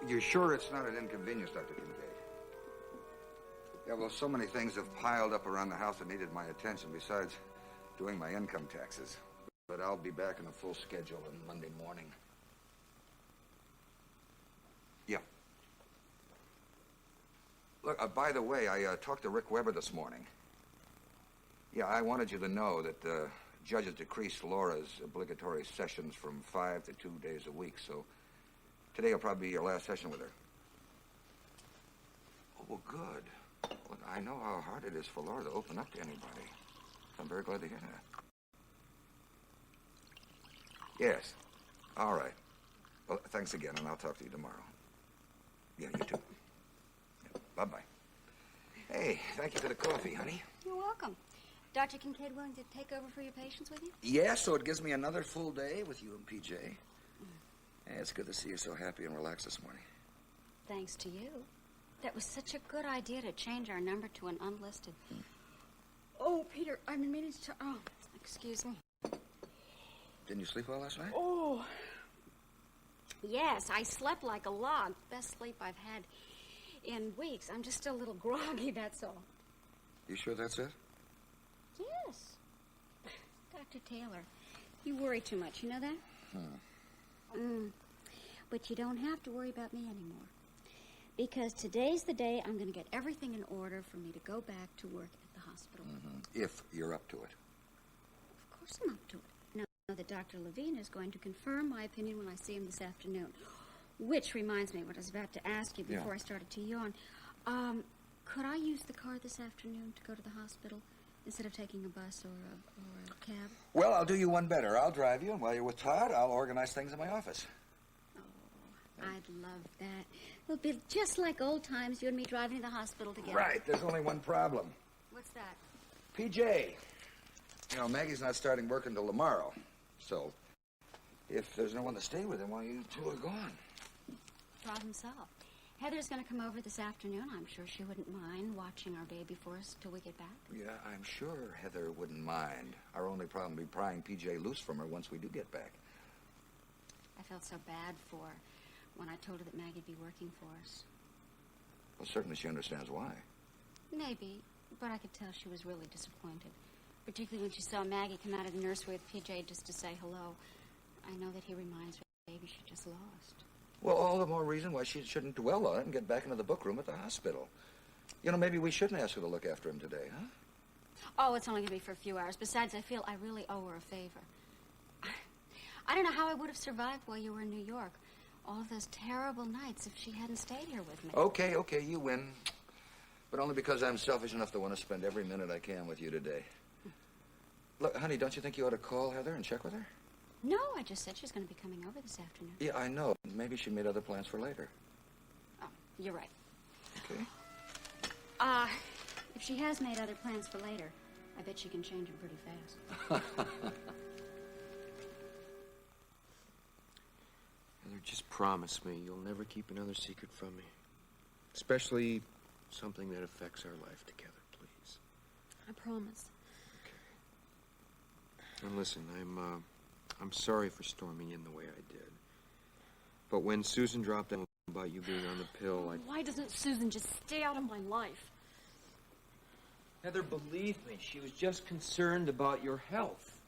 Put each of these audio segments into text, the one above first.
You're sure it's not an inconvenience, Dr. Kincaid? Yeah, well, so many things have piled up around the house that needed my attention, besides doing my income taxes. But I'll be back in a full schedule on Monday morning. Yeah. Look, by the way, I talked to Rick Weber this morning. Yeah, I wanted you to know that the judges decreased Laura's obligatory sessions from 5 to 2 days a week, so today will probably be your last session with her. Oh, well, good. Look, I know how hard it is for Laura to open up to anybody. I'm very glad to hear that. Yes. All right. Well, thanks again, and I'll talk to you tomorrow. Yeah, you too. Yeah, bye-bye. Hey, thank you for the coffee, honey. You're welcome. Dr. Kincaid willing to take over for your patients with you? Yeah, so it gives me another full day with you and PJ. Hey, it's good to see you so happy and relaxed this morning. Thanks to you. That was such a good idea to change our number to an unlisted. Oh, Peter, I've been meaning to... Oh, excuse me. Didn't you sleep well last night? Oh. Yes, I slept like a log. Best sleep I've had in weeks. I'm just a little groggy, that's all. You sure that's it? Yes. Dr. Taylor, you worry too much, you know that? But you don't have to worry about me anymore. Because today's the day I'm going to get everything in order for me to go back to work at the hospital. If you're up to it. Of course I'm up to it. Now that Dr. Levine is going to confirm my opinion when I see him this afternoon. Which reminds me what I was about to ask you before I started to yawn. Could I use the car this afternoon to go to the hospital instead of taking a bus or a cab? Well, I'll do you one better. I'll drive you, and while you're with Todd, I'll organize things in my office. Oh, I'd love that. It'll be just like old times, you and me driving to the hospital together. Right. There's only one problem. What's that? PJ. You know, Maggie's not starting work until tomorrow. So, if there's no one to stay with him while you two are gone. Problem solved. Heather's going to come over this afternoon. I'm sure she wouldn't mind watching our baby for us till we get back. Yeah, I'm sure Heather wouldn't mind. Our only problem would be prying PJ loose from her once we do get back. I felt so bad for her when I told her that Maggie'd be working for us. Well, certainly she understands why. Maybe, but I could tell she was really disappointed. Particularly when she saw Maggie come out of the nursery with PJ just to say hello. I know that he reminds her of the baby she just lost. Well, all the more reason why she shouldn't dwell on it and get back into the book room at the hospital. You know, maybe we shouldn't ask her to look after him today, huh? Oh, it's only going to be for a few hours. Besides, I feel I really owe her a favor. I don't know how I would have survived while you were in New York. All of those terrible nights if she hadn't stayed here with me. Okay, you win. But only because I'm selfish enough to want to spend every minute I can with you today. Look, honey, don't you think you ought to call Heather and check with her? No, I just said she's going to be coming over this afternoon. Yeah, I know. Maybe she made other plans for later. Oh, you're right. Okay. If she has made other plans for later, I bet she can change them pretty fast. Heather, just promise me you'll never keep another secret from me. Especially something that affects our life together, please. I promise. Okay. And listen, I'm sorry for storming in the way I did. But when Susan dropped out about you being on the pill, Why doesn't Susan just stay out of my life? Heather, believe me, she was just concerned about your health.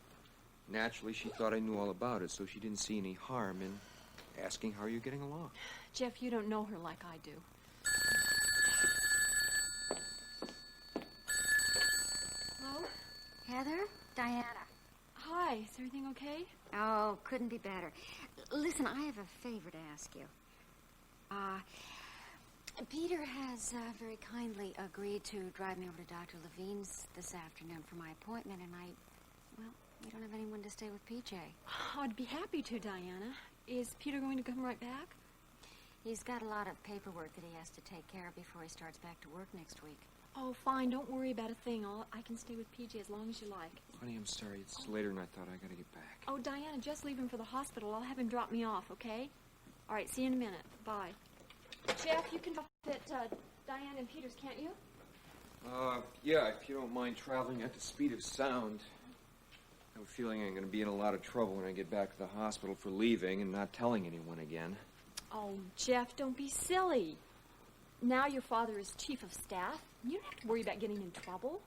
Naturally, she thought I knew all about it, so she didn't see any harm in asking how you're getting along. Jeff, you don't know her like I do. Hello? Heather? Diana. Hi, is everything okay? Oh, couldn't be better. Listen, I have a favor to ask you. Peter has very kindly agreed to drive me over to Dr. Levine's this afternoon for my appointment, and we don't have anyone to stay with PJ. I'd be happy to, Diana. Is Peter going to come right back? He's got a lot of paperwork that he has to take care of before he starts back to work next week. Oh, fine. Don't worry about a thing. I can stay with PJ as long as you like. Honey, I'm sorry. It's later than I thought. I gotta get back. Oh, Diana, just leave him for the hospital. I'll have him drop me off, okay? All right, see you in a minute. Bye. Jeff, you can drop at Diana and Peter's, can't you? Yeah, if you don't mind traveling at the speed of sound. I have a feeling I'm going to be in a lot of trouble when I get back to the hospital for leaving and not telling anyone again. Oh, Jeff, don't be silly. Now your father is chief of staff. You don't have to worry about getting in trouble.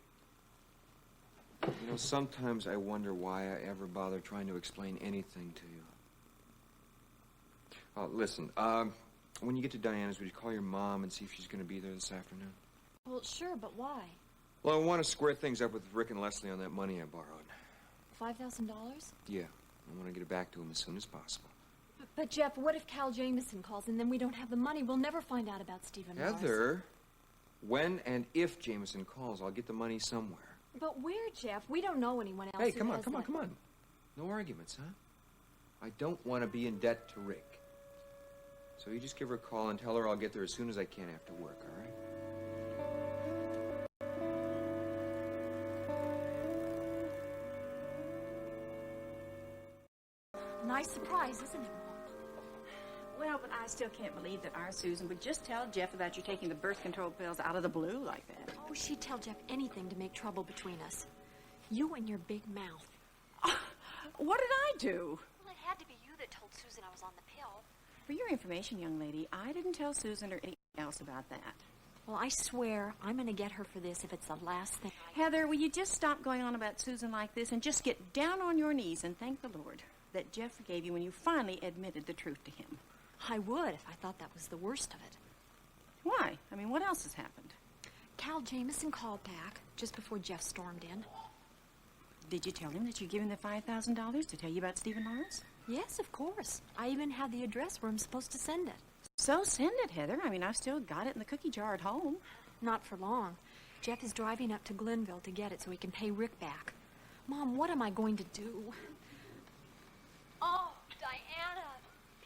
You know, sometimes I wonder why I ever bother trying to explain anything to you. Listen, when you get to Diana's, would you call your mom and see if she's going to be there this afternoon? Well, sure, but why? Well, I want to square things up with Rick and Leslie on that money I borrowed. $5,000? Yeah, I want to get it back to him as soon as possible. But Jeff, what if Cal Jameson calls and then we don't have the money? We'll never find out about Stephen Morris. Heather, when and if Jameson calls, I'll get the money somewhere. But where, Jeff? We don't know anyone else. Hey, who come on. has that. No arguments, huh? I don't want to be in debt to Rick. So you just give her a call and tell her I'll get there as soon as I can after work, all right? Nice surprise, isn't it, Mom? Well, but I still can't believe that our Susan would just tell Jeff about you taking the birth control pills out of the blue like that. Oh, she'd tell Jeff anything to make trouble between us. You and your big mouth. What did I do? Well, it had to be you that told Susan I was on the pill. For your information, young lady, I didn't tell Susan or anyone else about that. Well, I swear I'm going to get her for this if it's the last thing. Heather, will you just stop going on about Susan like this and just get down on your knees and thank the Lord that Jeff forgave you when you finally admitted the truth to him? I would if I thought that was the worst of it. Why? I mean, what else has happened? Cal Jameson called back just before Jeff stormed in. Did you tell him that you'd given the $5,000 to tell you about Stephen Morris? Yes, of course. I even have the address where I'm supposed to send it. So send it, Heather. I mean, I've still got it in the cookie jar at home. Not for long. Jeff is driving up to Glenville to get it so he can pay Rick back. Mom, what am I going to do? Oh, Diana.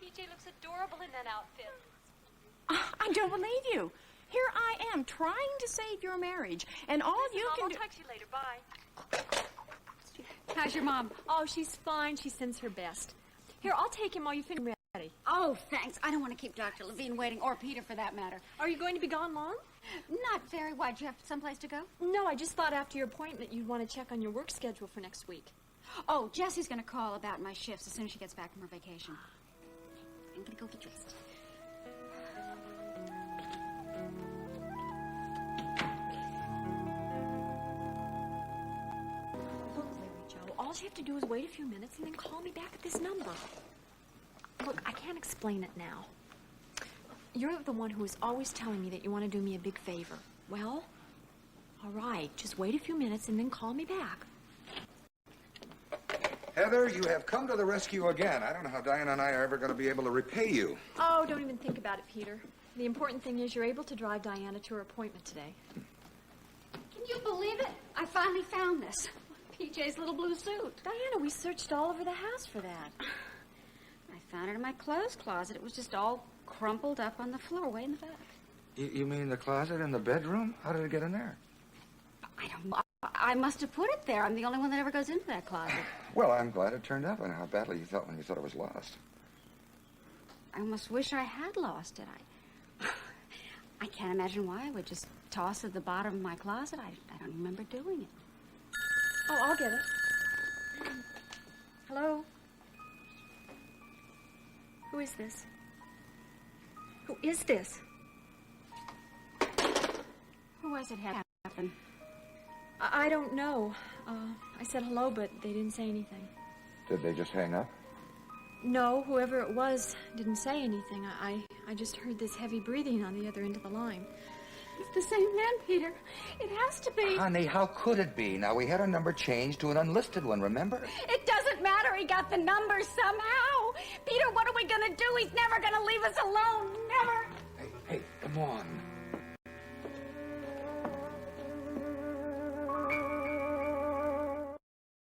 PJ looks adorable in that outfit. I don't believe you. Here I am trying to save your marriage, and all Listen, you Mom, can I'll do... text you later. Bye. How's your mom? Oh, she's fine. She sends her best. Here, I'll take him while you finish ready. Oh, thanks. I don't want to keep Dr. Levine waiting, or Peter for that matter. Are you going to be gone long? Not very. Why, do you have someplace to go? No, I just thought after your appointment you'd want to check on your work schedule for next week. Oh, Jessie's going to call about my shifts as soon as she gets back from her vacation. I'm going to go get dressed. Look, Larry Joe, all you have to do is wait a few minutes and then call me back at this number. Look, I can't explain it now. You're the one who is always telling me that you want to do me a big favor. Well, all right, just wait a few minutes and then call me back. Heather, you have come to the rescue again. I don't know how Diana and I are ever going to be able to repay you. Oh, don't even think about it, Peter. The important thing is you're able to drive Diana to her appointment today. Can you believe it? I finally found this. PJ's little blue suit. Diana, we searched all over the house for that. I found it in my clothes closet. It was just all crumpled up on the floor way in the back. You mean the closet in the bedroom? How did it get in there? I don't know. I must have put it there. I'm the only one that ever goes into that closet. Well, I'm glad it turned up. I know how badly you felt when you thought it was lost. I almost wish I had lost it. I can't imagine why I would just toss it at the bottom of my closet. I don't remember doing it. Oh, I'll get it. Hello? Who is this? Who is this? Who was it happened? I don't know. I said hello, but they didn't say anything. Did they just hang up? No, whoever it was didn't say anything. I just heard this heavy breathing on the other end of the line. It's the same man, Peter. It has to be. Honey, how could it be? Now, we had our number changed to an unlisted one, remember? It doesn't matter. He got the numbers somehow. Peter, what are we going to do? He's never going to leave us alone. Never. Hey, come on.